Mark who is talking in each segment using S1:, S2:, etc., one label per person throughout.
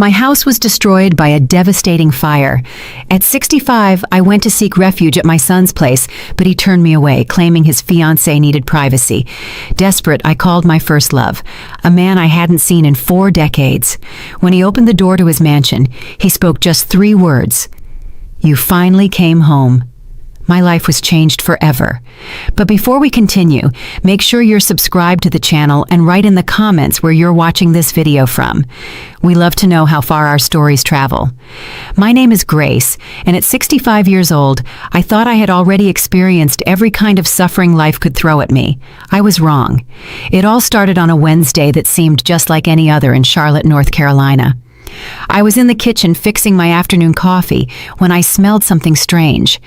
S1: My house was destroyed by a devastating fire. At 65, I went to seek refuge at my son's place, but he turned me away, claiming his fiancée needed privacy. Desperate, I called my first love, a man I hadn't seen in 4 decades. When he opened the door to his mansion, he spoke just 3 words. "You finally came home." My life was changed forever. But before we continue, make sure you're subscribed to the channel and write in the comments where you're watching this video from. We love to know how far our stories travel. My name is Grace, and at 65 years old, I thought I had already experienced every kind of suffering life could throw at me. I was wrong. It all started on a Wednesday that seemed just like any other in Charlotte, North Carolina. I was in the kitchen fixing my afternoon coffee when I smelled something strange.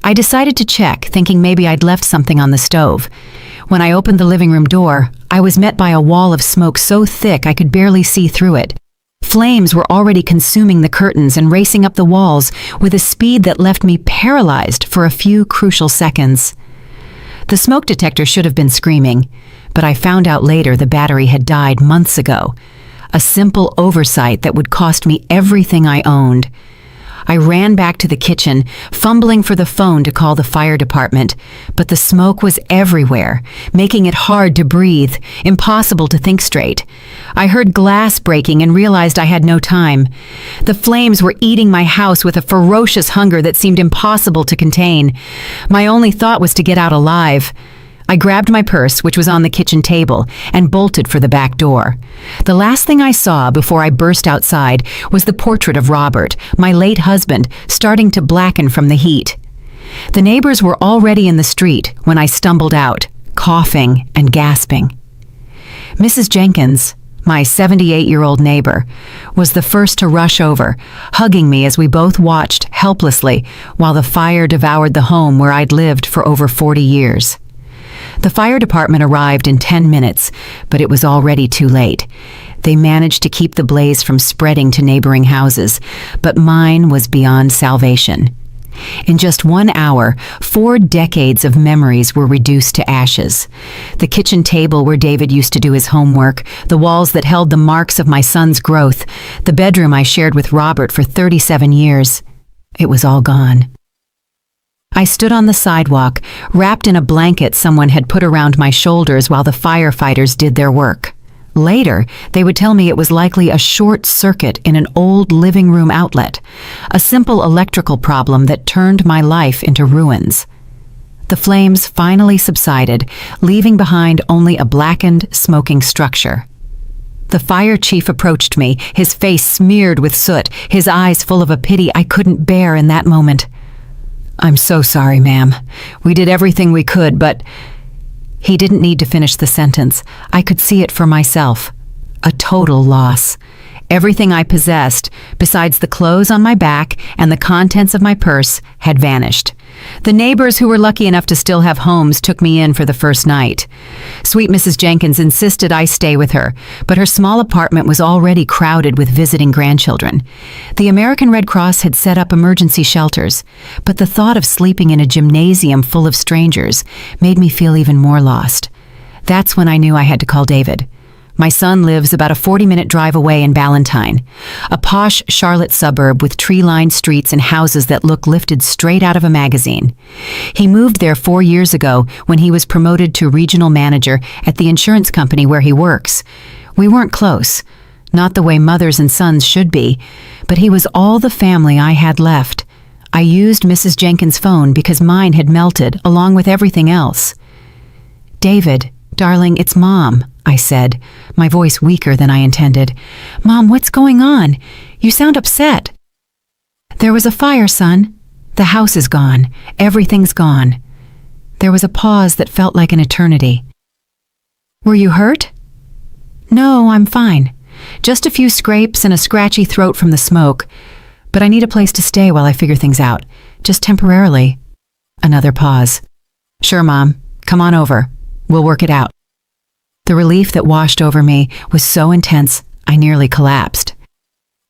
S1: I decided to check, thinking maybe I'd left something on the stove. When I opened the living room door, I was met by a wall of smoke so thick I could barely see through it. Flames were already consuming the curtains and racing up the walls with a speed that left me paralyzed for a few crucial seconds. The smoke detector should have been screaming, but I found out later the battery had died months ago. A simple oversight that would cost me everything I owned. I ran back to the kitchen, fumbling for the phone to call the fire department, but the smoke was everywhere, making it hard to breathe, impossible to think straight. I heard glass breaking and realized I had no time. The flames were eating my house with a ferocious hunger that seemed impossible to contain. My only thought was to get out alive. I grabbed my purse, which was on the kitchen table, and bolted for the back door. The last thing I saw before I burst outside was the portrait of Robert, my late husband, starting to blacken from the heat. The neighbors were already in the street when I stumbled out, coughing and gasping. Mrs. Jenkins, my 78-year-old neighbor, was the first to rush over, hugging me as we both watched helplessly while the fire devoured the home where I'd lived for over 40 years. The fire department arrived in 10 minutes, but it was already too late. They managed to keep the blaze from spreading to neighboring houses, but mine was beyond salvation. In just 1 hour, 4 decades of memories were reduced to ashes. The kitchen table where David used to do his homework, the walls that held the marks of my son's growth, the bedroom I shared with Robert for 37 years. It was all gone. I stood on the sidewalk, wrapped in a blanket someone had put around my shoulders while the firefighters did their work. Later, they would tell me it was likely a short circuit in an old living room outlet, a simple electrical problem that turned my life into ruins. The flames finally subsided, leaving behind only a blackened, smoking structure. The fire chief approached me, his face smeared with soot, his eyes full of a pity I couldn't bear in that moment. "I'm so sorry, ma'am. We did everything we could, but—" He didn't need to finish the sentence. I could see it for myself. A total loss. Everything I possessed, besides the clothes on my back and the contents of my purse, had vanished. The neighbors who were lucky enough to still have homes took me in for the first night. Sweet Mrs. Jenkins insisted I stay with her, but her small apartment was already crowded with visiting grandchildren. The American Red Cross had set up emergency shelters, but the thought of sleeping in a gymnasium full of strangers made me feel even more lost. That's when I knew I had to call David. My son lives about a 40-minute drive away in Ballantyne, a posh Charlotte suburb with tree-lined streets and houses that look lifted straight out of a magazine. He moved there 4 years ago when he was promoted to regional manager at the insurance company where he works. We weren't close, not the way mothers and sons should be, but he was all the family I had left. I used Mrs. Jenkins' phone because mine had melted along with everything else. "David, darling, it's Mom," I said, my voice weaker than I intended. "Mom, what's going on? You sound upset." "There was a fire, son. The house is gone. Everything's gone." There was a pause that felt like an eternity. "Were you hurt?" "No, I'm fine. Just a few scrapes and a scratchy throat from the smoke. But I need a place to stay while I figure things out. Just temporarily." Another pause. "Sure, Mom. Come on over. We'll work it out." The relief that washed over me was so intense, I nearly collapsed.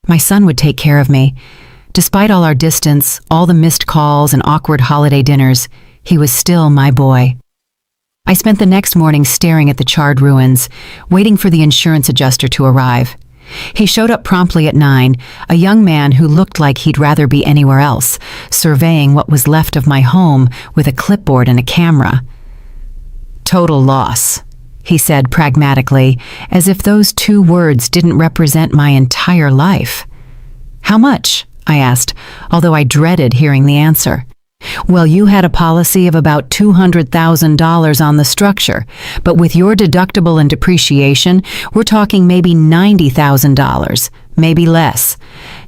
S1: My son would take care of me. Despite all our distance, all the missed calls and awkward holiday dinners, he was still my boy. I spent the next morning staring at the charred ruins, waiting for the insurance adjuster to arrive. He showed up promptly at 9, a young man who looked like he'd rather be anywhere else, surveying what was left of my home with a clipboard and a camera. "Total loss," he said pragmatically, as if those 2 words didn't represent my entire life. "How much?" I asked, although I dreaded hearing the answer. "Well, you had a policy of about $200,000 on the structure, but with your deductible and depreciation, we're talking maybe $90,000, maybe less.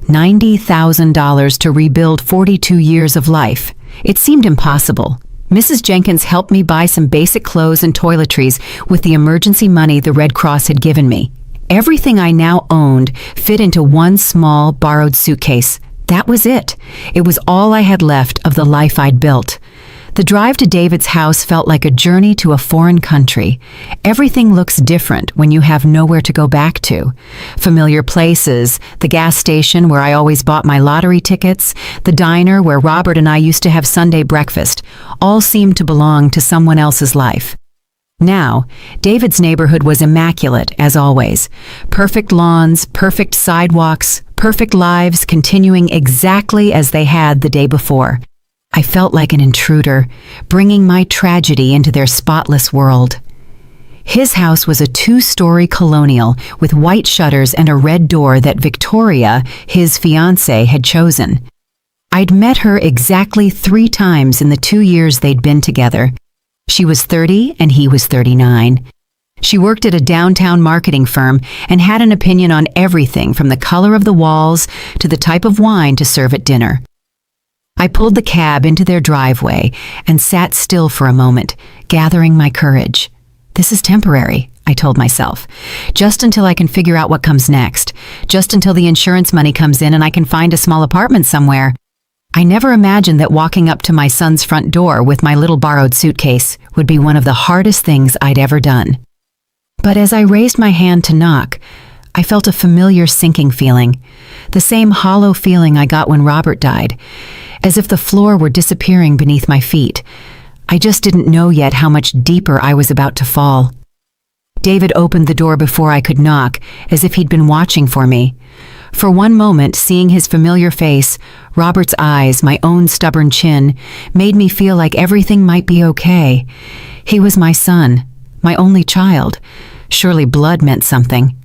S1: $90,000 to rebuild 42 years of life. It seemed impossible. Mrs. Jenkins helped me buy some basic clothes and toiletries with the emergency money the Red Cross had given me. Everything I now owned fit into one small, borrowed suitcase. That was it. It was all I had left of the life I'd built. The drive to David's house felt like a journey to a foreign country. Everything looks different when you have nowhere to go back to. Familiar places, the gas station where I always bought my lottery tickets, the diner where Robert and I used to have Sunday breakfast, all seemed to belong to someone else's life. Now, David's neighborhood was immaculate, as always. Perfect lawns, perfect sidewalks, perfect lives continuing exactly as they had the day before. I felt like an intruder, bringing my tragedy into their spotless world. His house was a 2-story colonial with white shutters and a red door that Victoria, his fiancée, had chosen. I'd met her exactly 3 times in the 2 years they'd been together. She was 30 and he was 39. She worked at a downtown marketing firm and had an opinion on everything from the color of the walls to the type of wine to serve at dinner. I pulled the cab into their driveway and sat still for a moment, gathering my courage. This is temporary, I told myself, just until I can figure out what comes next, just until the insurance money comes in and I can find a small apartment somewhere. I never imagined that walking up to my son's front door with my little borrowed suitcase would be one of the hardest things I'd ever done. But as I raised my hand to knock, I felt a familiar sinking feeling, the same hollow feeling I got when Robert died, as if the floor were disappearing beneath my feet. I just didn't know yet how much deeper I was about to fall. David opened the door before I could knock, as if he'd been watching for me. For one moment, seeing his familiar face, Robert's eyes, my own stubborn chin, made me feel like everything might be okay. He was my son, my only child. Surely blood meant something.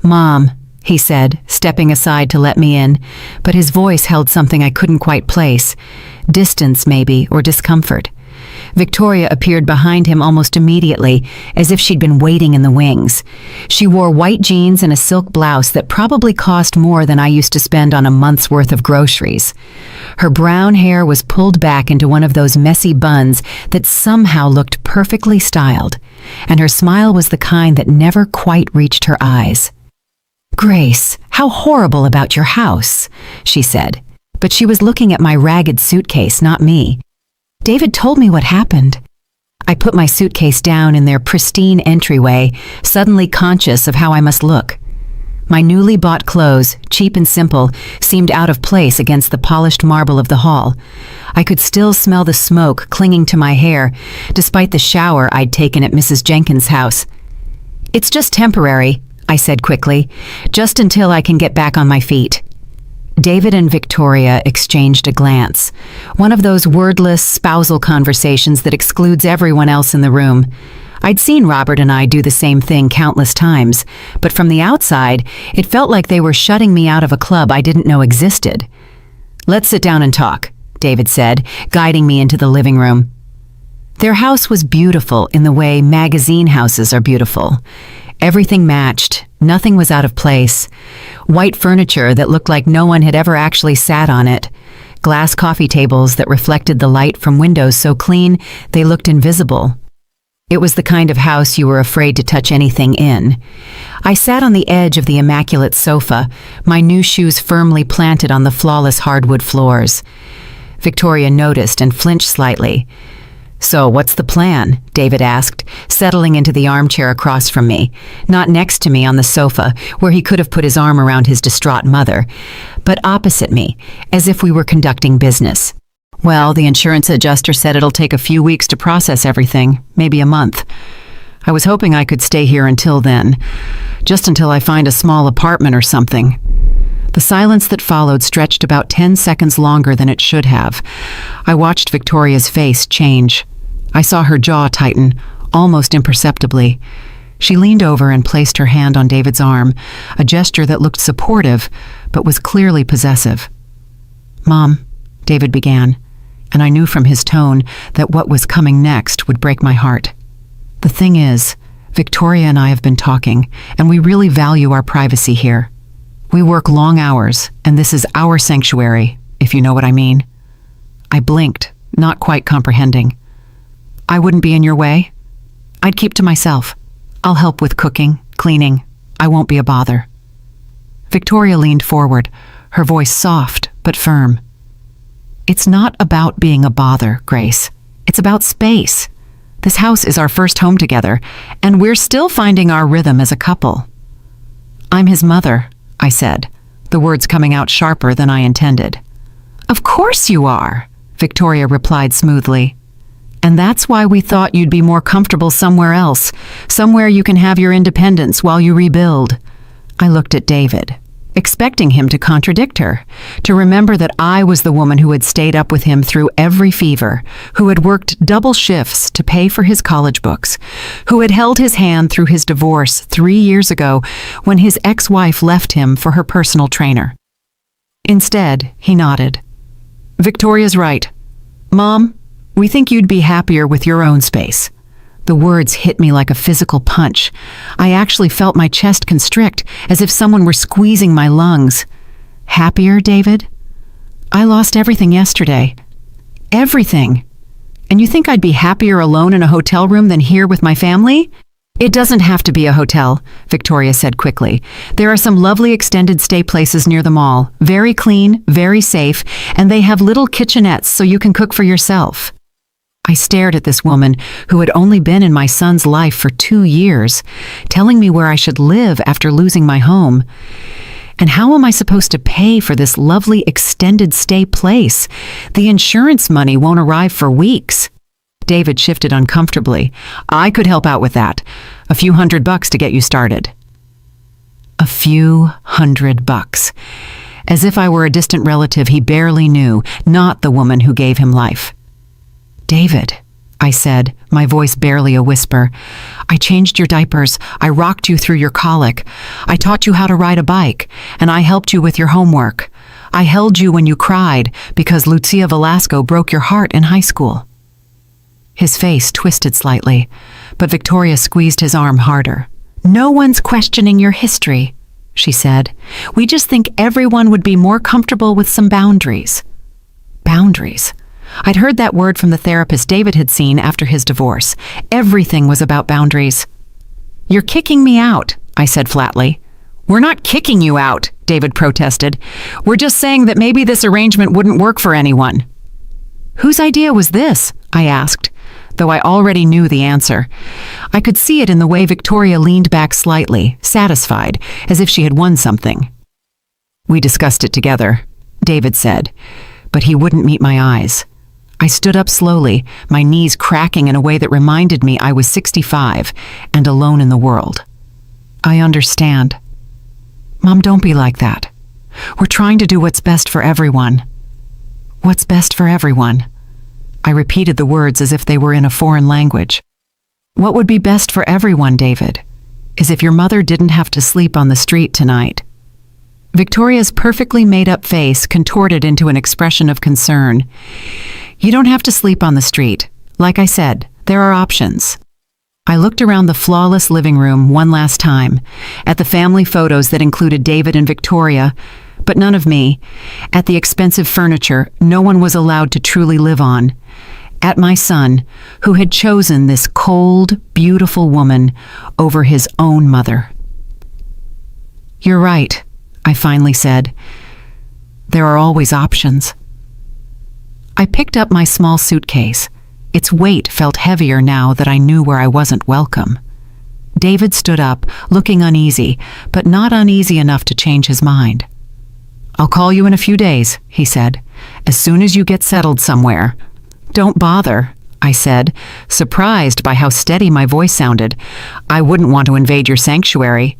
S1: "Mom," he said, stepping aside to let me in, but his voice held something I couldn't quite place. Distance, maybe, or discomfort. Victoria appeared behind him almost immediately, as if she'd been waiting in the wings. She wore white jeans and a silk blouse that probably cost more than I used to spend on a month's worth of groceries. Her brown hair was pulled back into one of those messy buns that somehow looked perfectly styled, and her smile was the kind that never quite reached her eyes. "Grace, how horrible about your house," she said, but she was looking at my ragged suitcase, not me. "David told me what happened." I put my suitcase down in their pristine entryway, suddenly conscious of how I must look. My newly bought clothes, cheap and simple, seemed out of place against the polished marble of the hall. I could still smell the smoke clinging to my hair, despite the shower I'd taken at Mrs. Jenkins' house. "It's just temporary," I said quickly, "just until I can get back on my feet." David and Victoria exchanged a glance, one of those wordless, spousal conversations that excludes everyone else in the room. I'd seen Robert and I do the same thing countless times, but from the outside, it felt like they were shutting me out of a club I didn't know existed. "Let's sit down and talk," David said, guiding me into the living room. Their house was beautiful in the way magazine houses are beautiful. Everything matched. Nothing was out of place. White furniture that looked like no one had ever actually sat on it. Glass coffee tables that reflected the light from windows so clean they looked invisible. It was the kind of house you were afraid to touch anything in. I sat on the edge of the immaculate sofa, my new shoes firmly planted on the flawless hardwood floors. Victoria noticed and flinched slightly. "So, what's the plan?" David asked, settling into the armchair across from me, not next to me on the sofa, where he could have put his arm around his distraught mother, but opposite me, as if we were conducting business. "Well, the insurance adjuster said it'll take a few weeks to process everything, maybe a month. I was hoping I could stay here until then, just until I find a small apartment or something. The silence that followed stretched about 10 seconds longer than it should have. I watched Victoria's face change. I saw her jaw tighten, almost imperceptibly. She leaned over and placed her hand on David's arm, a gesture that looked supportive, but was clearly possessive. "Mom," David began, and I knew from his tone that what was coming next would break my heart. "The thing is, Victoria and I have been talking, and we really value our privacy here. We work long hours, and this is our sanctuary, if you know what I mean." I blinked, not quite comprehending. "I wouldn't be in your way? I'd keep to myself. I'll help with cooking, cleaning. I won't be a bother." Victoria leaned forward, her voice soft but firm. "It's not about being a bother, Grace. It's about space. This house is our first home together, and we're still finding our rhythm as a couple." "I'm his mother," I said, the words coming out sharper than I intended. "Of course you are," Victoria replied smoothly. "And that's why we thought you'd be more comfortable somewhere else, somewhere you can have your independence while you rebuild." I looked at David, expecting him to contradict her, to remember that I was the woman who had stayed up with him through every fever, who had worked double shifts to pay for his college books, who had held his hand through his divorce 3 years ago when his ex-wife left him for her personal trainer. Instead, he nodded. "Victoria's right. Mom, we think you'd be happier with your own space." The words hit me like a physical punch. I actually felt my chest constrict, as if someone were squeezing my lungs. "Happier, David? I lost everything yesterday. Everything. And you think I'd be happier alone in a hotel room than here with my family?" "It doesn't have to be a hotel," Victoria said quickly. "There are some lovely extended stay places near the mall. Very clean, very safe, and they have little kitchenettes so you can cook for yourself." I stared at this woman who had only been in my son's life for 2 years, telling me where I should live after losing my home. And how am I supposed to pay for this lovely extended stay place? The insurance money won't arrive for weeks. David shifted uncomfortably. "I could help out with that. A few $100 to get you started." A few $100. As if I were a distant relative he barely knew, not the woman who gave him life. "David," I said, my voice barely a whisper, "I changed your diapers, I rocked you through your colic, I taught you how to ride a bike, and I helped you with your homework. I held you when you cried because Lucia Velasco broke your heart in high school." His face twisted slightly, but Victoria squeezed his arm harder. "No one's questioning your history," she said. "We just think everyone would be more comfortable with some boundaries." Boundaries. I'd heard that word from the therapist David had seen after his divorce. Everything was about boundaries. "You're kicking me out," I said flatly. "We're not kicking you out," David protested. "We're just saying that maybe this arrangement wouldn't work for anyone." "Whose idea was this?" I asked, though I already knew the answer. I could see it in the way Victoria leaned back slightly, satisfied, as if she had won something. "We discussed it together," David said, but he wouldn't meet my eyes. I stood up slowly, my knees cracking in a way that reminded me I was 65 and alone in the world. "I understand." "Mom, don't be like that. We're trying to do what's best for everyone." "What's best for everyone?" I repeated the words as if they were in a foreign language. "What would be best for everyone, David, is if your mother didn't have to sleep on the street tonight." Victoria's perfectly made-up face contorted into an expression of concern. "You don't have to sleep on the street. Like I said, there are options." I looked around the flawless living room one last time, at the family photos that included David and Victoria, but none of me, at the expensive furniture no one was allowed to truly live on, at my son, who had chosen this cold, beautiful woman over his own mother. "You're right," I finally said. "There are always options." I picked up my small suitcase. Its weight felt heavier now that I knew where I wasn't welcome. David stood up, looking uneasy, but not uneasy enough to change his mind. "I'll call you in a few days," he said, "as soon as you get settled somewhere." "Don't bother," I said, surprised by how steady my voice sounded. I wouldn't want to invade your sanctuary.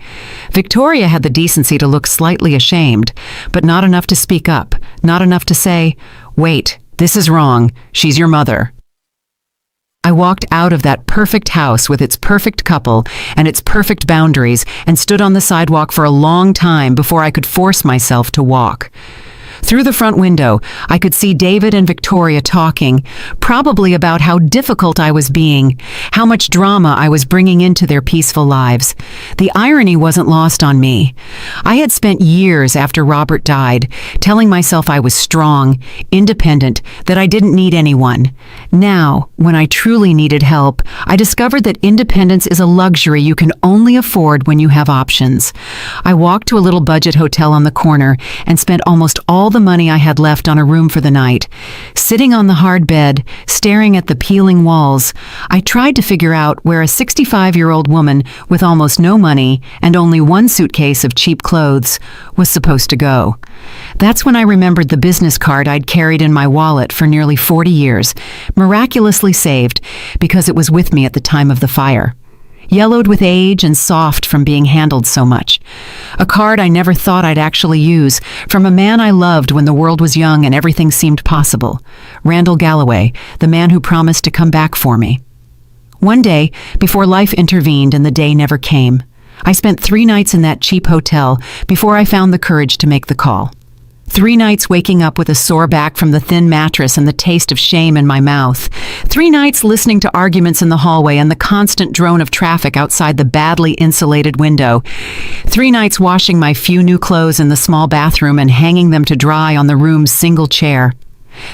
S1: Victoria had the decency to look slightly ashamed, but not enough to speak up, not enough to say, "Wait, this is wrong. She's your mother." I walked out of that perfect house with its perfect couple and its perfect boundaries and stood on the sidewalk for a long time before I could force myself to walk. Through the front window, I could see David and Victoria talking, probably about how difficult I was being, how much drama I was bringing into their peaceful lives. The irony wasn't lost on me. I had spent years after Robert died, telling myself I was strong, independent, that I didn't need anyone. Now, when I truly needed help, I discovered that independence is a luxury you can only afford when you have options. I walked to a little budget hotel on the corner and spent almost all the money I had left on a room for the night. Sitting on the hard bed, staring at the peeling walls, I tried to figure out where a 65-year-old woman with almost no money and only one suitcase of cheap clothes was supposed to go. That's when I remembered the business card I'd carried in my wallet for nearly 40 years, miraculously saved because it was with me at the time of the fire. Yellowed with age and soft from being handled so much. A card I never thought I'd actually use, from a man I loved when the world was young and everything seemed possible. Randall Galloway, the man who promised to come back for me. One day, before life intervened and the day never came, I spent 3 nights in that cheap hotel before I found the courage to make the call. 3 nights waking up with a sore back from the thin mattress and the taste of shame in my mouth. 3 nights listening to arguments in the hallway and the constant drone of traffic outside the badly insulated window. 3 nights washing my few new clothes in the small bathroom and hanging them to dry on the room's single chair.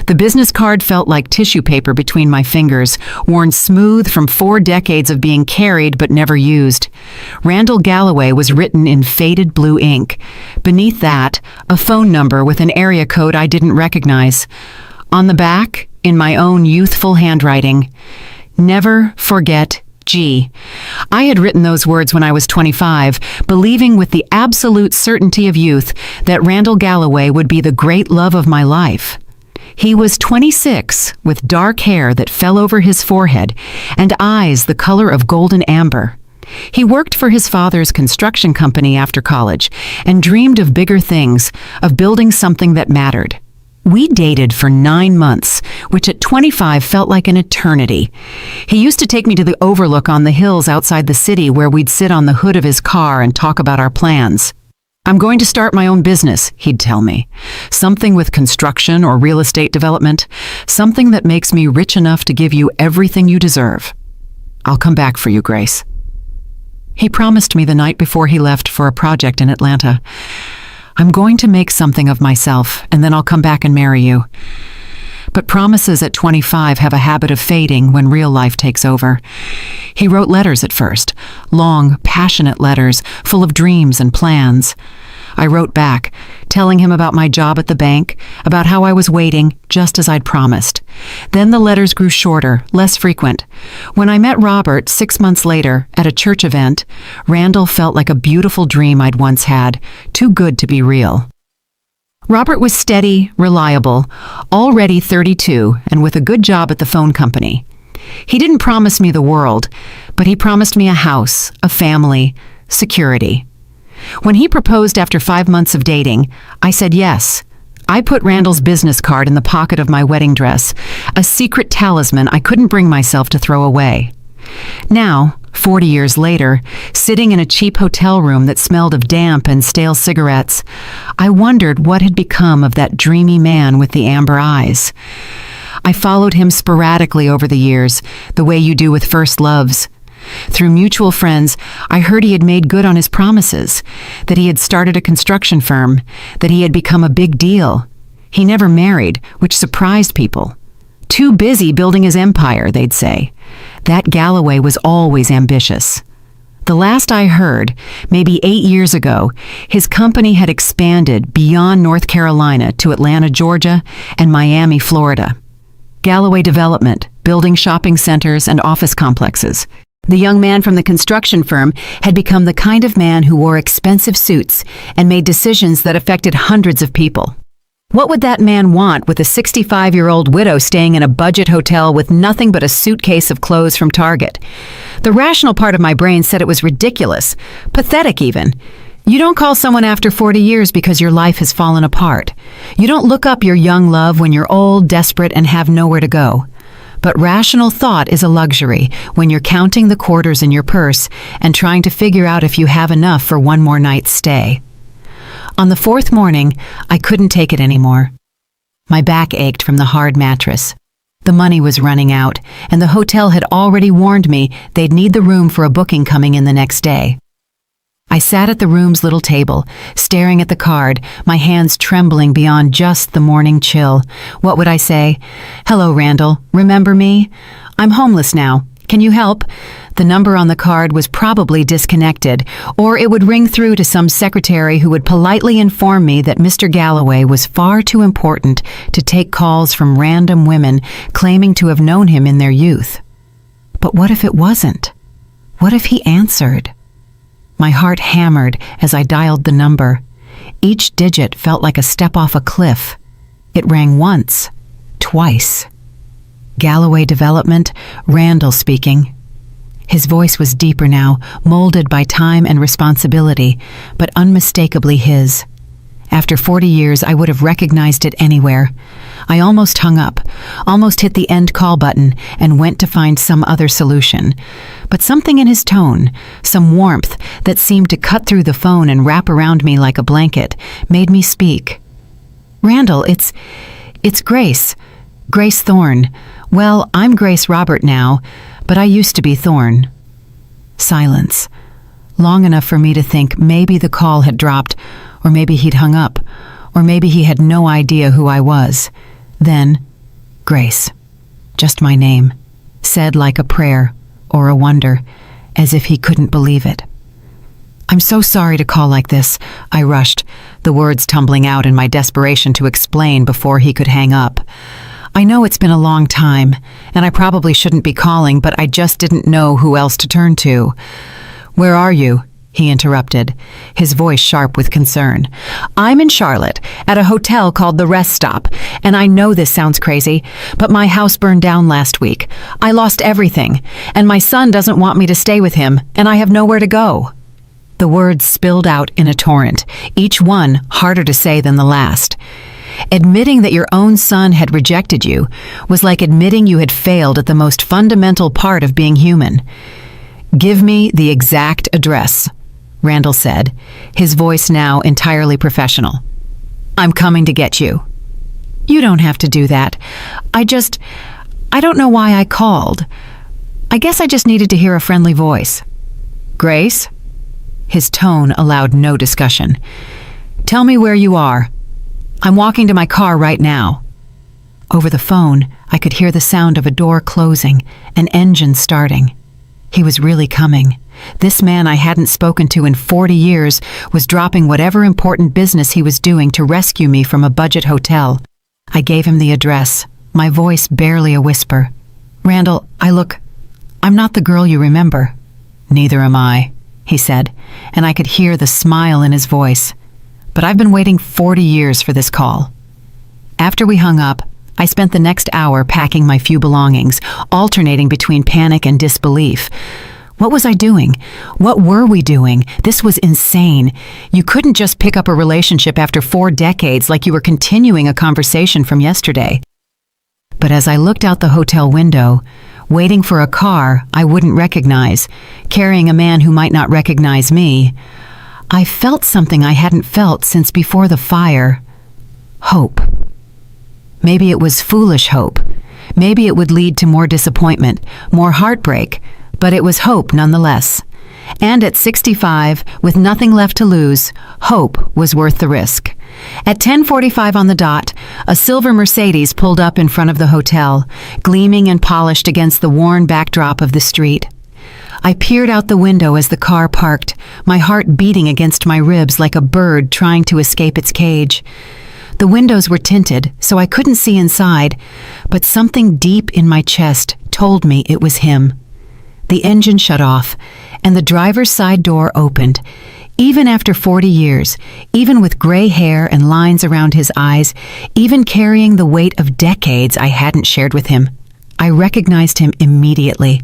S1: The business card felt like tissue paper between my fingers, worn smooth from 4 decades of being carried but never used. Randall Galloway was written in faded blue ink. Beneath that, a phone number with an area code I didn't recognize. On the back, in my own youthful handwriting, "Never forget G." I had written those words when I was 25, believing with the absolute certainty of youth that Randall Galloway would be the great love of my life. He was 26, with dark hair that fell over his forehead and eyes the color of golden amber. He worked for his father's construction company after college and dreamed of bigger things, of building something that mattered. We dated for 9 months, which at 25 felt like an eternity. He used to take me to the overlook on the hills outside the city where we'd sit on the hood of his car and talk about our plans. "I'm going to start my own business," he'd tell me. "Something with construction or real estate development. Something that makes me rich enough to give you everything you deserve. I'll come back for you, Grace." He promised me the night before he left for a project in Atlanta. "I'm going to make something of myself, and then I'll come back and marry you." But promises at 25 have a habit of fading when real life takes over. He wrote letters at first, long, passionate letters full of dreams and plans. I wrote back, telling him about my job at the bank, about how I was waiting, just as I'd promised. Then the letters grew shorter, less frequent. When I met Robert 6 months later at a church event, Randall felt like a beautiful dream I'd once had, too good to be real. Robert was steady, reliable, already 32, and with a good job at the phone company. He didn't promise me the world, but he promised me a house, a family, security. When he proposed after 5 months of dating, I said yes. I put Randall's business card in the pocket of my wedding dress, a secret talisman I couldn't bring myself to throw away. Now, 40 years later, sitting in a cheap hotel room that smelled of damp and stale cigarettes, I wondered what had become of that dreamy man with the amber eyes. I followed him sporadically over the years, the way you do with first loves. Through mutual friends, I heard he had made good on his promises, that he had started a construction firm, that he had become a big deal. He never married, which surprised people. Too busy building his empire, they'd say. That Galloway was always ambitious. The last I heard, maybe 8 years ago, his company had expanded beyond North Carolina to Atlanta, Georgia, and Miami, Florida. Galloway Development, building shopping centers and office complexes. The young man from the construction firm had become the kind of man who wore expensive suits and made decisions that affected hundreds of people. What would that man want with a 65-year-old widow staying in a budget hotel with nothing but a suitcase of clothes from Target? The rational part of my brain said it was ridiculous, pathetic even. You don't call someone after 40 years because your life has fallen apart. You don't look up your young love when you're old, desperate, and have nowhere to go. But rational thought is a luxury when you're counting the quarters in your purse and trying to figure out if you have enough for one more night's stay. On the fourth morning, I couldn't take it anymore. My back ached from the hard mattress. The money was running out, and the hotel had already warned me they'd need the room for a booking coming in the next day. I sat at the room's little table, staring at the card, my hands trembling beyond just the morning chill. What would I say? "Hello, Randall. Remember me? I'm homeless now. Can you help?" The number on the card was probably disconnected, or it would ring through to some secretary who would politely inform me that Mr. Galloway was far too important to take calls from random women claiming to have known him in their youth. But what if it wasn't? What if he answered? My heart hammered as I dialed the number. Each digit felt like a step off a cliff. It rang once, twice. Galloway Development, Randall speaking. His voice was deeper now, molded by time and responsibility, but unmistakably his. After 40 years, I would have recognized it anywhere. I almost hung up, almost hit the end call button, and went to find some other solution. But something in his tone, some warmth that seemed to cut through the phone and wrap around me like a blanket, made me speak. "Randall, it's Grace. Grace Thorne. Well, I'm Grace Robert now, but I used to be Thorne." Silence. Long enough for me to think maybe the call had dropped, or maybe he'd hung up, or maybe he had no idea who I was. Then, Grace. Just my name, said like a prayer or a wonder, as if he couldn't believe it. "I'm so sorry to call like this," I rushed, the words tumbling out in my desperation to explain before he could hang up. "I know it's been a long time, and I probably shouldn't be calling, but I just didn't know who else to turn to." "Where are you?" he interrupted, his voice sharp with concern. "I'm in Charlotte, at a hotel called the Rest Stop, and I know this sounds crazy, but my house burned down last week. I lost everything, and my son doesn't want me to stay with him, and I have nowhere to go." The words spilled out in a torrent, each one harder to say than the last. Admitting that your own son had rejected you was like admitting you had failed at the most fundamental part of being human. "Give me the exact address," Randall said, his voice now entirely professional. "I'm coming to get you." "You don't have to do that. I don't know why I called. I guess I just needed to hear a friendly voice." "Grace?" His tone allowed no discussion. "Tell me where you are. I'm walking to my car right now." Over the phone, I could hear the sound of a door closing, an engine starting. He was really coming. This man I hadn't spoken to in 40 years was dropping whatever important business he was doing to rescue me from a budget hotel. I gave him the address, my voice barely a whisper. "Randall, I'm not the girl you remember." "Neither am I," he said, and I could hear the smile in his voice. "But I've been waiting 40 years for this call." After we hung up, I spent the next hour packing my few belongings, alternating between panic and disbelief. What was I doing? What were we doing? This was insane. You couldn't just pick up a relationship after 4 decades like you were continuing a conversation from yesterday. But as I looked out the hotel window, waiting for a car I wouldn't recognize, carrying a man who might not recognize me, I felt something I hadn't felt since before the fire. Hope. Maybe it was foolish hope. Maybe it would lead to more disappointment, more heartbreak, but it was hope nonetheless. And at 65, with nothing left to lose, hope was worth the risk. At 10:45 on the dot, a silver Mercedes pulled up in front of the hotel, gleaming and polished against the worn backdrop of the street. I peered out the window as the car parked, my heart beating against my ribs like a bird trying to escape its cage. The windows were tinted, so I couldn't see inside, but something deep in my chest told me it was him. The engine shut off, and the driver's side door opened. Even after 40 years, even with gray hair and lines around his eyes, even carrying the weight of decades I hadn't shared with him, I recognized him immediately.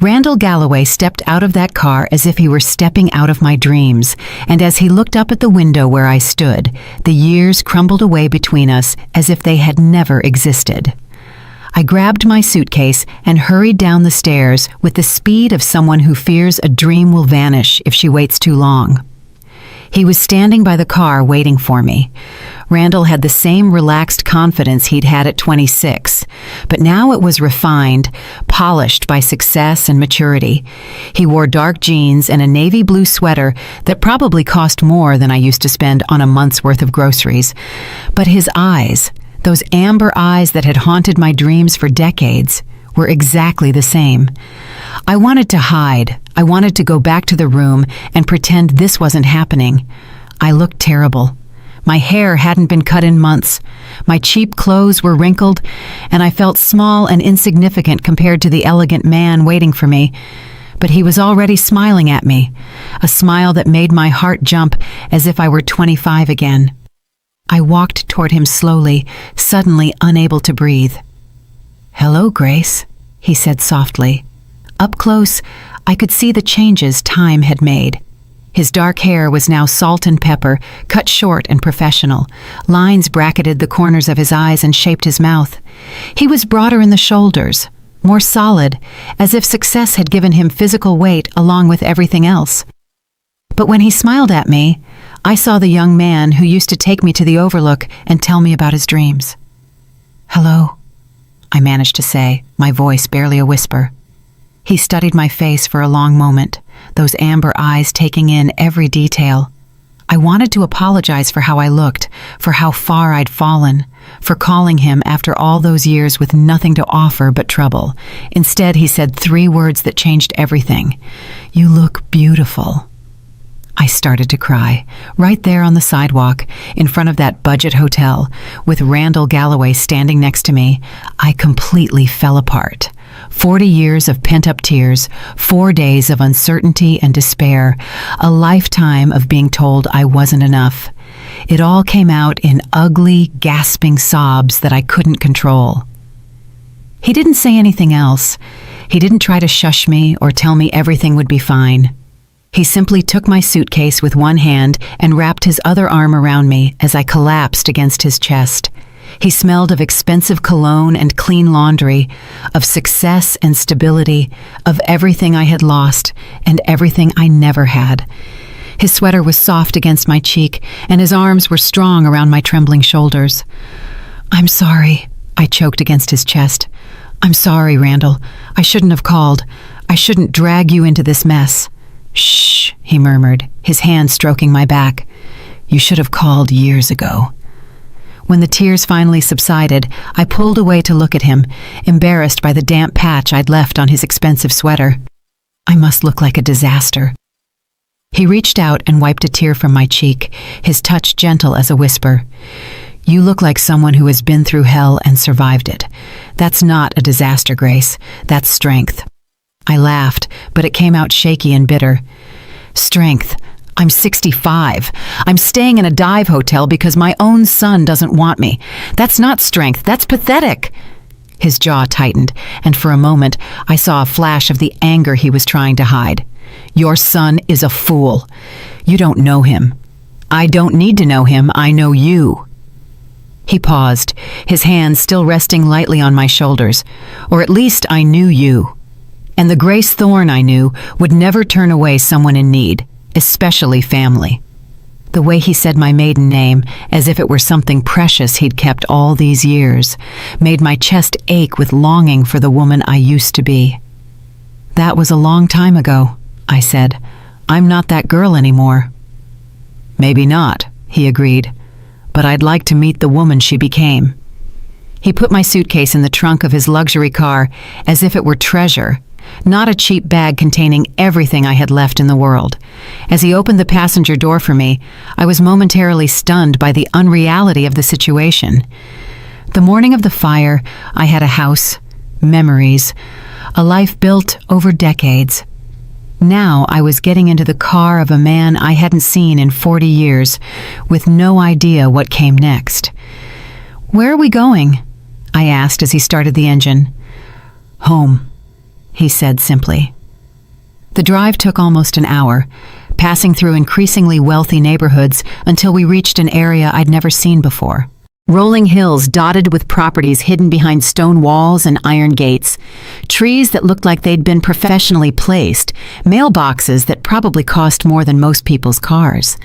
S1: Randall Galloway stepped out of that car as if he were stepping out of my dreams, and as he looked up at the window where I stood, the years crumbled away between us as if they had never existed. I grabbed my suitcase and hurried down the stairs with the speed of someone who fears a dream will vanish if she waits too long. He was standing by the car waiting for me. Randall had the same relaxed confidence he'd had at 26, but now it was refined, polished by success and maturity. He wore dark jeans and a navy blue sweater that probably cost more than I used to spend on a month's worth of groceries. But his eyes, those amber eyes that had haunted my dreams for decades, were exactly the same. I wanted to hide. I wanted to go back to the room and pretend this wasn't happening. I looked terrible. My hair hadn't been cut in months. My cheap clothes were wrinkled, and I felt small and insignificant compared to the elegant man waiting for me. But he was already smiling at me, a smile that made my heart jump as if I were 25 again. I walked toward him slowly, suddenly unable to breathe. "Hello, Grace," he said softly. Up close, I could see the changes time had made. His dark hair was now salt and pepper, cut short and professional. Lines bracketed the corners of his eyes and shaped his mouth. He was broader in the shoulders, more solid, as if success had given him physical weight along with everything else. But when he smiled at me, I saw the young man who used to take me to the Overlook and tell me about his dreams. "Hello," I managed to say, my voice barely a whisper. He studied my face for a long moment, those amber eyes taking in every detail. I wanted to apologize for how I looked, for how far I'd fallen, for calling him after all those years with nothing to offer but trouble. Instead, he said 3 words that changed everything. "You look beautiful." I started to cry, right there on the sidewalk, in front of that budget hotel, with Randall Galloway standing next to me. I completely fell apart. 40 years of pent-up tears, 4 days of uncertainty and despair, a lifetime of being told I wasn't enough. It all came out in ugly, gasping sobs that I couldn't control. He didn't say anything else. He didn't try to shush me or tell me everything would be fine. He simply took my suitcase with one hand and wrapped his other arm around me as I collapsed against his chest. He smelled of expensive cologne and clean laundry, of success and stability, of everything I had lost and everything I never had. His sweater was soft against my cheek, and his arms were strong around my trembling shoulders. "I'm sorry," I choked against his chest. "I'm sorry, Randall. I shouldn't have called. I shouldn't drag you into this mess." "Shh," he murmured, his hand stroking my back. "You should have called years ago." When the tears finally subsided, I pulled away to look at him, embarrassed by the damp patch I'd left on his expensive sweater. I must look like a disaster. He reached out and wiped a tear from my cheek, his touch gentle as a whisper. "You look like someone who has been through hell and survived it. That's not a disaster, Grace. That's strength." I laughed, but it came out shaky and bitter. "Strength? I'm 65. I'm staying in a dive hotel because my own son doesn't want me. That's not strength. That's pathetic." His jaw tightened, and for a moment I saw a flash of the anger he was trying to hide. "Your son is a fool. You don't know him. I don't need to know him. I know you." He paused, his hands still resting lightly on my shoulders. "Or at least I knew you. And the Grace Thorne I knew would never turn away someone in need, especially family." The way he said my maiden name, as if it were something precious he'd kept all these years, made my chest ache with longing for the woman I used to be. "That was a long time ago," I said. "I'm not that girl anymore." "Maybe not," he agreed, "but I'd like to meet the woman she became." He put my suitcase in the trunk of his luxury car as if it were treasure, not a cheap bag containing everything I had left in the world. As he opened the passenger door for me, I was momentarily stunned by the unreality of the situation. The morning of the fire, I had a house, memories, a life built over decades. Now I was getting into the car of a man I hadn't seen in 40 years, with no idea what came next. "Where are we going?" I asked as he started the engine. "Home," he said simply. The drive took almost an hour, passing through increasingly wealthy neighborhoods until we reached an area I'd never seen before. Rolling hills dotted with properties hidden behind stone walls and iron gates, trees that looked like they'd been professionally placed, mailboxes that probably cost more than most people's cars.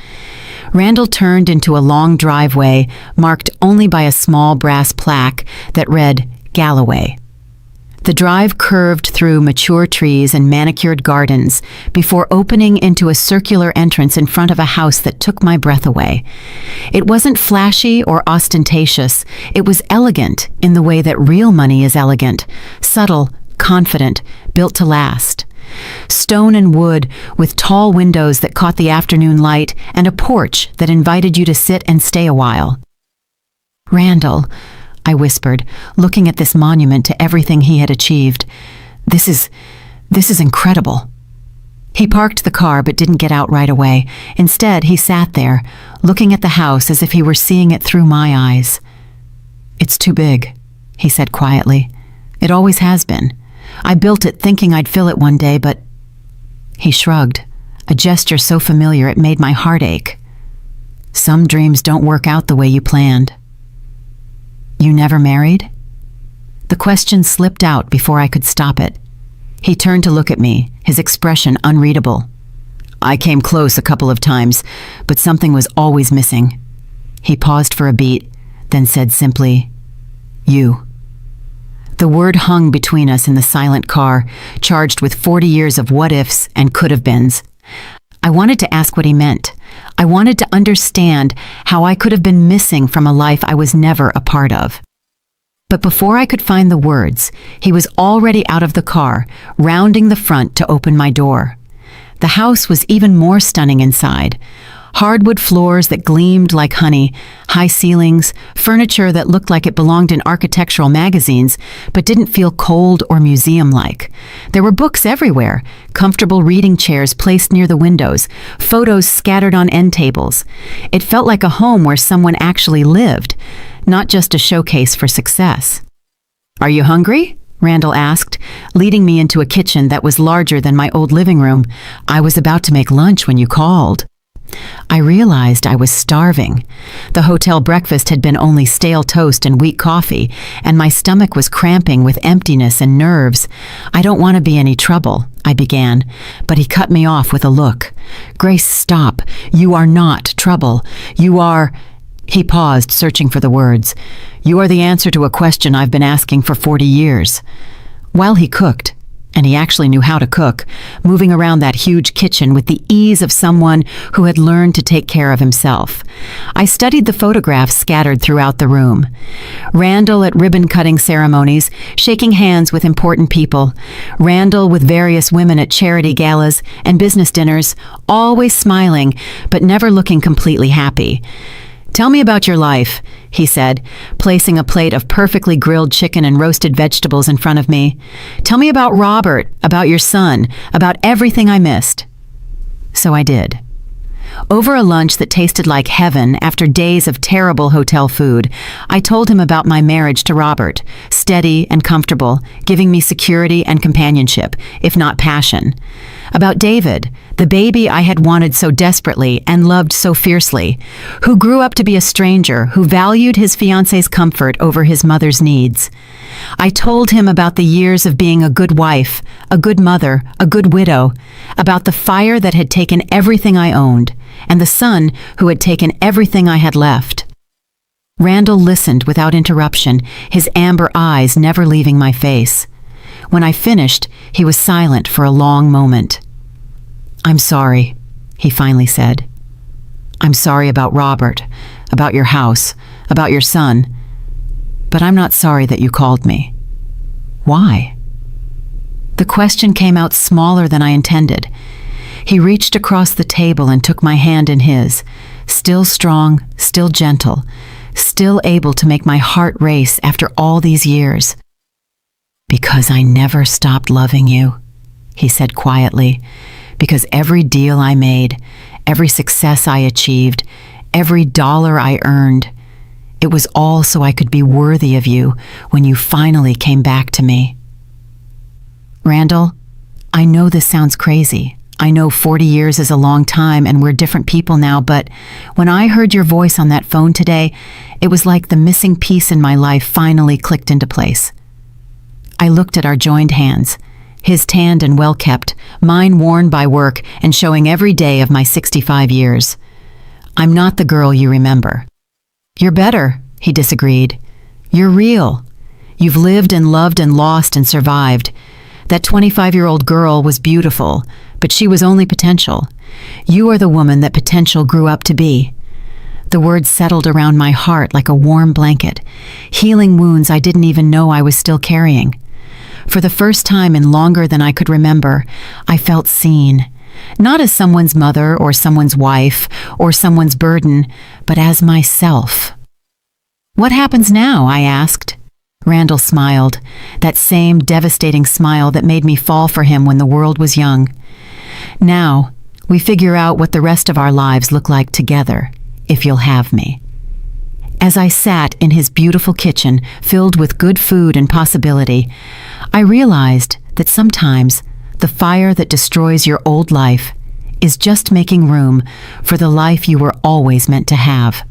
S1: Randall turned into a long driveway marked only by a small brass plaque that read Galloway. The drive curved through mature trees and manicured gardens before opening into a circular entrance in front of a house that took my breath away. It wasn't flashy or ostentatious. It was elegant in the way that real money is elegant, subtle, confident, built to last. Stone and wood with tall windows that caught the afternoon light and a porch that invited you to sit and stay a while. "Randall," I whispered, looking at this monument to everything he had achieved. This is incredible." He parked the car but didn't get out right away. Instead, he sat there, looking at the house as if he were seeing it through my eyes. "It's too big," he said quietly. "It always has been. I built it thinking I'd fill it one day, but—" He shrugged, a gesture so familiar it made my heart ache. "Some dreams don't work out the way you planned." "You never married?" The question slipped out before I could stop it. He turned to look at me, his expression unreadable. "I came close a couple of times, but something was always missing." He paused for a beat, then said simply, "You." The word hung between us in the silent car, charged with 40 years of what-ifs and could-have-beens. I wanted to ask what he meant. I wanted to understand how I could have been missing from a life I was never a part of. But before I could find the words, he was already out of the car, rounding the front to open my door. The house was even more stunning inside. Hardwood floors that gleamed like honey, high ceilings, furniture that looked like it belonged in architectural magazines, but didn't feel cold or museum-like. There were books everywhere, comfortable reading chairs placed near the windows, photos scattered on end tables. It felt like a home where someone actually lived, not just a showcase for success. "Are you hungry?" Randall asked, leading me into a kitchen that was larger than my old living room. "I was about to make lunch when you called." I realized I was starving. The hotel breakfast had been only stale toast and weak coffee, and my stomach was cramping with emptiness and nerves. "I don't want to be any trouble," I began, but he cut me off with a look. "Grace, stop. You are not trouble. You are—" He paused, searching for the words. "You are the answer to a question I've been asking for 40 years. While he cooked, and he actually knew how to cook, moving around that huge kitchen with the ease of someone who had learned to take care of himself. I studied the photographs scattered throughout the room. Randall at ribbon-cutting ceremonies, shaking hands with important people. Randall with various women at charity galas and business dinners, always smiling, but never looking completely happy. "Tell me about your life," he said, placing a plate of perfectly grilled chicken and roasted vegetables in front of me. "Tell me about Robert, about your son, about everything I missed." So I did. Over a lunch that tasted like heaven after days of terrible hotel food, I told him about my marriage to Robert, steady and comfortable, giving me security and companionship, if not passion. About David, the baby I had wanted so desperately and loved so fiercely, who grew up to be a stranger who valued his fiancé's comfort over his mother's needs. I told him about the years of being a good wife, a good mother, a good widow, about the fire that had taken everything I owned, and the son who had taken everything I had left. Randall listened without interruption, his amber eyes never leaving my face. When I finished, he was silent for a long moment. "I'm sorry," he finally said. "I'm sorry about Robert, about your house, about your son. But I'm not sorry that you called me." "Why?" The question came out smaller than I intended. He reached across the table and took my hand in his, still strong, still gentle, still able to make my heart race after all these years. "Because I never stopped loving you," he said quietly. because every deal I made, every success I achieved, every dollar I earned, it was all so I could be worthy of you when you finally came back to me. Randall, I know this sounds crazy. I know 40 years is a long time and we're different people now, but when I heard your voice on that phone today, it was like the missing piece in my life finally clicked into place. I looked at our joined hands, his tanned and well-kept, mine worn by work and showing every day of my 65 years. I'm not the girl you remember. You're better, he disagreed. You're real. You've lived and loved and lost and survived. That 25-year-old girl was beautiful, but she was only potential. You are the woman that potential grew up to be. The words settled around my heart like a warm blanket, healing wounds I didn't even know I was still carrying. For the first time in longer than I could remember, I felt seen. Not as someone's mother or someone's wife or someone's burden, but as myself. What happens now? I asked. Randall smiled, that same devastating smile that made me fall for him when the world was young. Now, we figure out what the rest of our lives look like together, if you'll have me. As I sat in his beautiful kitchen, filled with good food and possibility, I realized that sometimes the fire that destroys your old life is just making room for the life you were always meant to have.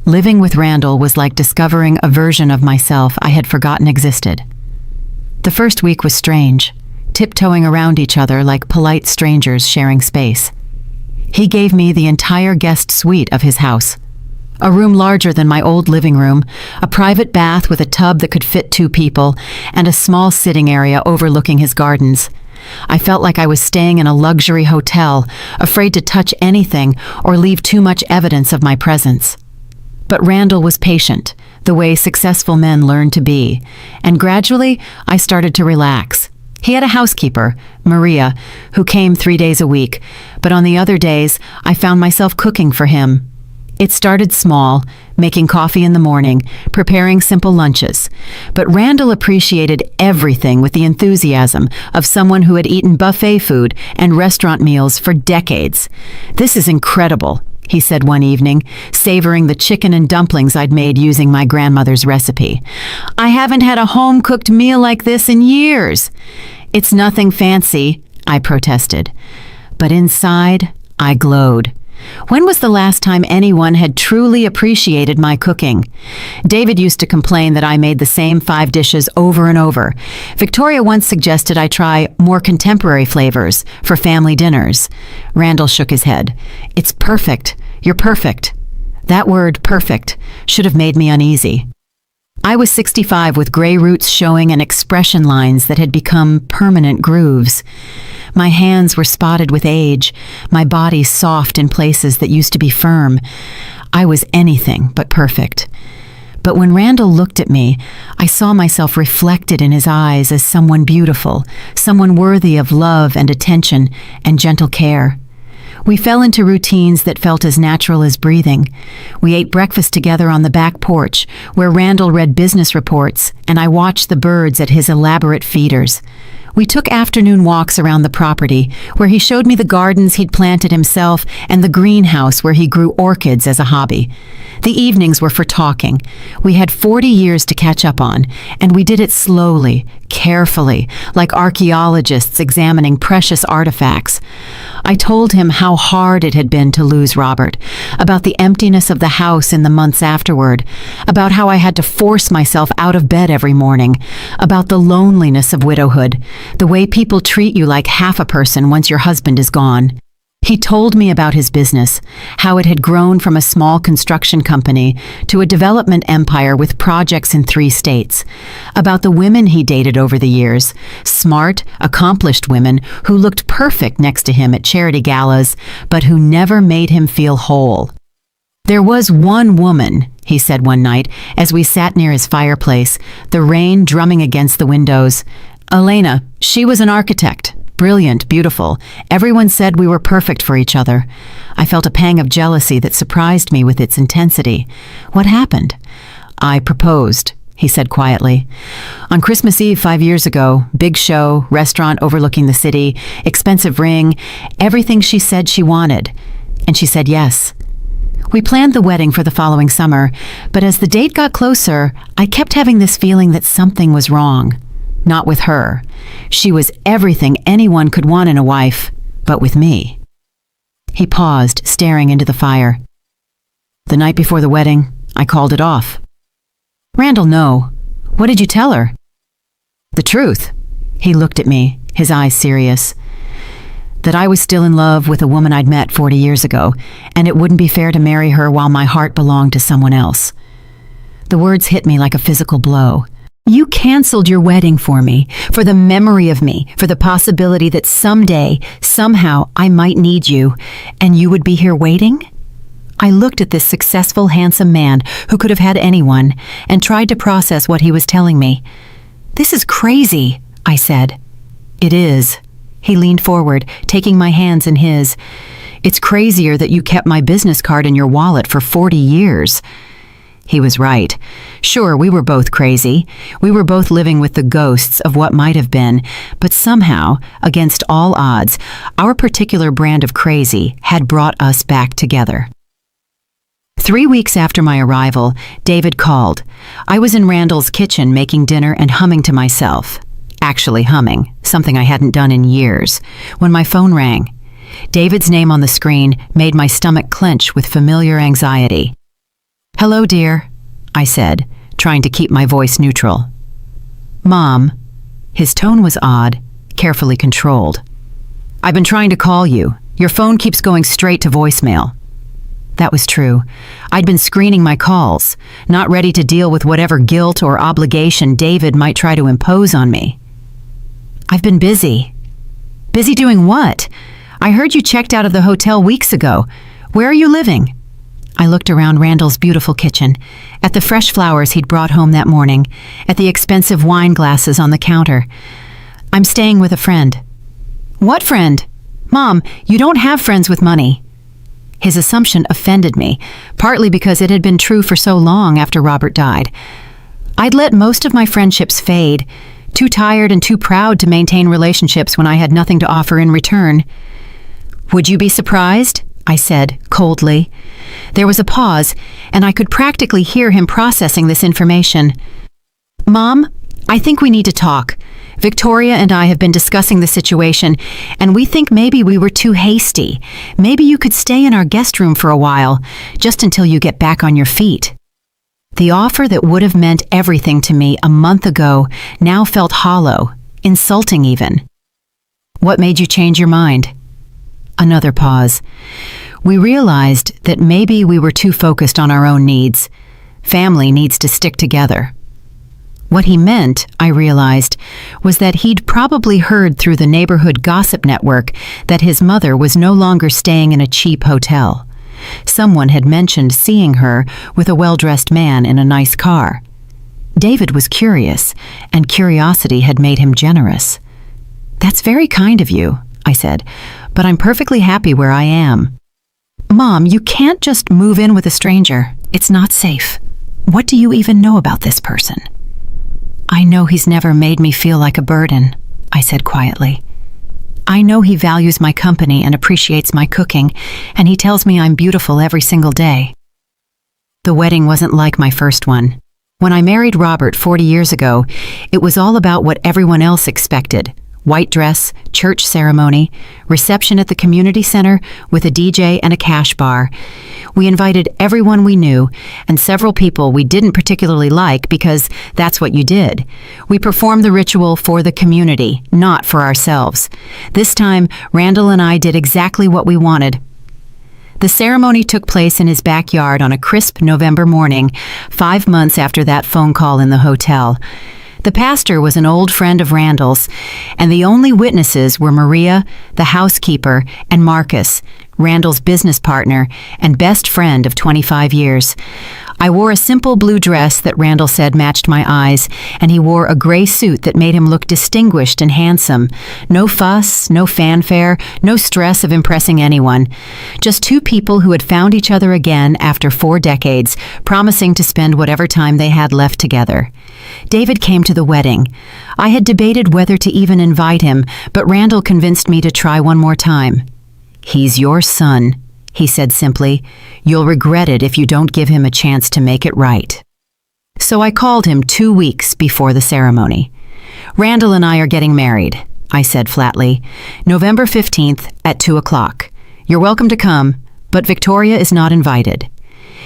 S1: Living with Randall was like discovering a version of myself I had forgotten existed. The first week was strange, tiptoeing around each other like polite strangers sharing space. He gave me the entire guest suite of his house. A room larger than my old living room, a private bath with a tub that could fit 2 people, and a small sitting area overlooking his gardens. I felt like I was staying in a luxury hotel, afraid to touch anything or leave too much evidence of my presence. But Randall was patient, the way successful men learn to be, and gradually I started to relax. He had a housekeeper, Maria, who came 3 days a week, but on the other days I found myself cooking for him. It started small, making coffee in the morning, preparing simple lunches. But Randall appreciated everything with the enthusiasm of someone who had eaten buffet food and restaurant meals for decades. "This is incredible," he said one evening, savoring the chicken and dumplings I'd made using my grandmother's recipe. "I haven't had a home-cooked meal like this in years." "It's nothing fancy," I protested. But inside, I glowed. When was the last time anyone had truly appreciated my cooking? David used to complain that I made the same 5 dishes over and over. Victoria once suggested I try more contemporary flavors for family dinners. Randall shook his head. "It's perfect. You're perfect." That word, perfect, should have made me uneasy. I was 65 with gray roots showing and expression lines that had become permanent grooves. My hands were spotted with age, my body soft in places that used to be firm. I was anything but perfect. But when Randall looked at me, I saw myself reflected in his eyes as someone beautiful, someone worthy of love and attention and gentle care. We fell into routines that felt as natural as breathing. We ate breakfast together on the back porch, where Randall read business reports, and I watched the birds at his elaborate feeders. We took afternoon walks around the property, where he showed me the gardens he'd planted himself and the greenhouse where he grew orchids as a hobby. The evenings were for talking. We had 40 years to catch up on, and we did it slowly, carefully, like archaeologists examining precious artifacts. I told him how hard it had been to lose Robert, about the emptiness of the house in the months afterward, about how I had to force myself out of bed every morning, about the loneliness of widowhood, the way people treat you like half a person once your husband is gone. He told me about his business, how it had grown from a small construction company to a development empire with projects in 3 states, about the women he dated over the years, smart, accomplished women who looked perfect next to him at charity galas, but who never made him feel whole. "There was one woman," he said one night, as we sat near his fireplace, the rain drumming against the windows. "Elena, she was an architect. Brilliant, beautiful. Everyone said we were perfect for each other." I felt a pang of jealousy that surprised me with its intensity. "What happened?" "I proposed," he said quietly. On Christmas Eve 5 years ago, big show, restaurant overlooking the city, expensive ring, everything she said she wanted. And she said yes. We planned the wedding for the following summer, but as the date got closer, I kept having this feeling that something was wrong. Not with her. She was everything anyone could want in a wife, but with me. He paused, staring into the fire. The night before the wedding, I called it off. Randall, no. What did you tell her? The truth. He looked at me, his eyes serious. That I was still in love with a woman I'd met 40 years ago, and it wouldn't be fair to marry her while my heart belonged to someone else. The words hit me like a physical blow. You canceled your wedding for me, for the memory of me, for the possibility that someday, somehow, I might need you, and you would be here waiting? I looked at this successful, handsome man who could have had anyone, and tried to process what he was telling me. This is crazy, I said. It is. He leaned forward, taking my hands in his. It's crazier that you kept my business card in your wallet for 40 years. He was right. Sure, we were both crazy. We were both living with the ghosts of what might have been, but somehow, against all odds, our particular brand of crazy had brought us back together. 3 weeks after my arrival, David called. I was in Randall's kitchen making dinner and humming to myself. Actually humming, something I hadn't done in years, when my phone rang. David's name on the screen made my stomach clench with familiar anxiety. Hello, dear, I said, trying to keep my voice neutral. Mom. His tone was odd, carefully controlled. I've been trying to call you. Your phone keeps going straight to voicemail. That was true. I'd been screening my calls, not ready to deal with whatever guilt or obligation David might try to impose on me. I've been busy. Busy doing what? I heard you checked out of the hotel weeks ago. Where are you living? I looked around Randall's beautiful kitchen, at the fresh flowers he'd brought home that morning, at the expensive wine glasses on the counter. I'm staying with a friend. What friend? Mom, you don't have friends with money. His assumption offended me, partly because it had been true for so long after Robert died. I'd let most of my friendships fade, too tired and too proud to maintain relationships when I had nothing to offer in return. Would you be surprised? I said, coldly. There was a pause, and I could practically hear him processing this information. Mom, I think we need to talk. Victoria and I have been discussing the situation, and we think maybe we were too hasty. Maybe you could stay in our guest room for a while, just until you get back on your feet. The offer that would have meant everything to me a month ago now felt hollow, insulting even. What made you change your mind? Another pause. We realized that maybe we were too focused on our own needs. Family needs to stick together. What he meant, I realized, was that he'd probably heard through the neighborhood gossip network that his mother was no longer staying in a cheap hotel. Someone had mentioned seeing her with a well-dressed man in a nice car. David was curious, and curiosity had made him generous. That's very kind of you, I said, but I'm perfectly happy where I am. Mom, you can't just move in with a stranger. It's not safe. What do you even know about this person? I know he's never made me feel like a burden, I said quietly. I know he values my company and appreciates my cooking, and he tells me I'm beautiful every single day. The wedding wasn't like my first one. When I married Robert 40 years ago, it was all about what everyone else expected. White dress, church ceremony, reception at the community center with a DJ and a cash bar. We invited everyone we knew and several people we didn't particularly like because that's what you did. We performed the ritual for the community, not for ourselves. This time, Randall and I did exactly what we wanted. The ceremony took place in his backyard on a crisp November morning, 5 months after that phone call in the hotel. The pastor was an old friend of Randall's, and the only witnesses were Maria, the housekeeper, and Marcus, Randall's business partner and best friend of 25 years. I wore a simple blue dress that Randall said matched my eyes, and he wore a gray suit that made him look distinguished and handsome. No fuss, no fanfare, no stress of impressing anyone. Just two people who had found each other again after 4 decades, promising to spend whatever time they had left together. David came to the wedding. I had debated whether to even invite him, but Randall convinced me to try one more time. "He's your son," he said simply. "You'll regret it if you don't give him a chance to make it right." So I called him 2 weeks before the ceremony. "Randall and I are getting married," I said flatly. "November 15th at 2 o'clock. You're welcome to come, but Victoria is not invited."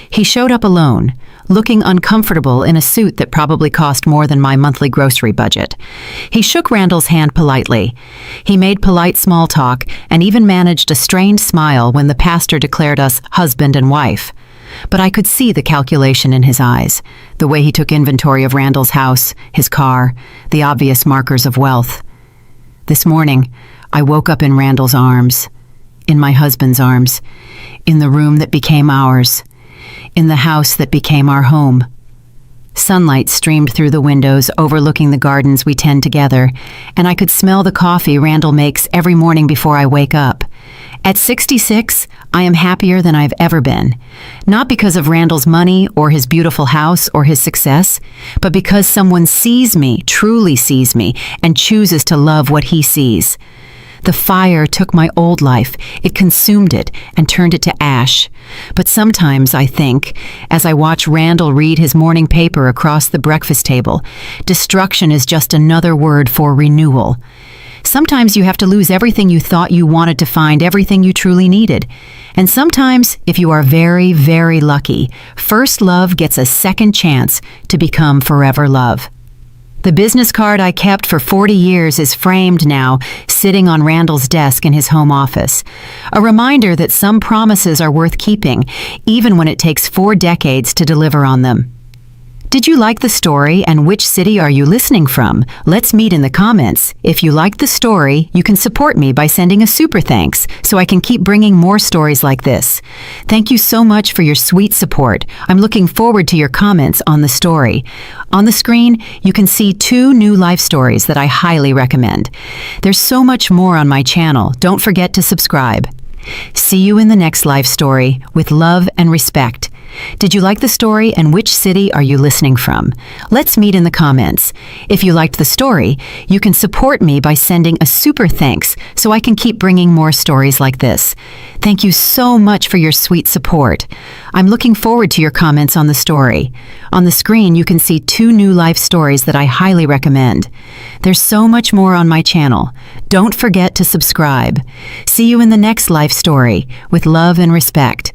S1: He showed up alone, looking uncomfortable in a suit that probably cost more than my monthly grocery budget. He shook Randall's hand politely. He made polite small talk and even managed a strained smile when the pastor declared us husband and wife. But I could see the calculation in his eyes, the way he took inventory of Randall's house, his car, the obvious markers of wealth. This morning, I woke up in Randall's arms, in my husband's arms, in the room that became ours, in the house that became our home. Sunlight streamed through the windows overlooking the gardens we tend together, and I could smell the coffee Randall makes every morning before I wake up. At 66, I am happier than I've ever been. Not because of Randall's money or his beautiful house or his success, but because someone sees me, truly sees me, and chooses to love what he sees. The fire took my old life, it consumed it, and turned it to ash. But sometimes I think, as I watch Randall read his morning paper across the breakfast table, destruction is just another word for renewal. Sometimes you have to lose everything you thought you wanted to find everything you truly needed. And sometimes, if you are very, very lucky, first love gets a second chance to become forever love. The business card I kept for 40 years is framed now, sitting on Randall's desk in his home office. A reminder that some promises are worth keeping, even when it takes 4 decades to deliver on them. Did you like the story, and which city are you listening from? Let's meet in the comments. If you liked the story, you can support me by sending a super thanks so I can keep bringing more stories like this. Thank you so much for your sweet support. I'm looking forward to your comments on the story. On the screen, you can see 2 new life stories that I highly recommend. There's so much more on my channel. Don't forget to subscribe. See you in the next life story with love and respect. Did you like the story, and which city are you listening from? Let's meet in the comments. If you liked the story, you can support me by sending a super thanks so I can keep bringing more stories like this. Thank you so much for your sweet support. I'm looking forward to your comments on the story. On the screen, you can see 2 new life stories that I highly recommend. There's so much more on my channel. Don't forget to subscribe. See you in the next life story with love and respect.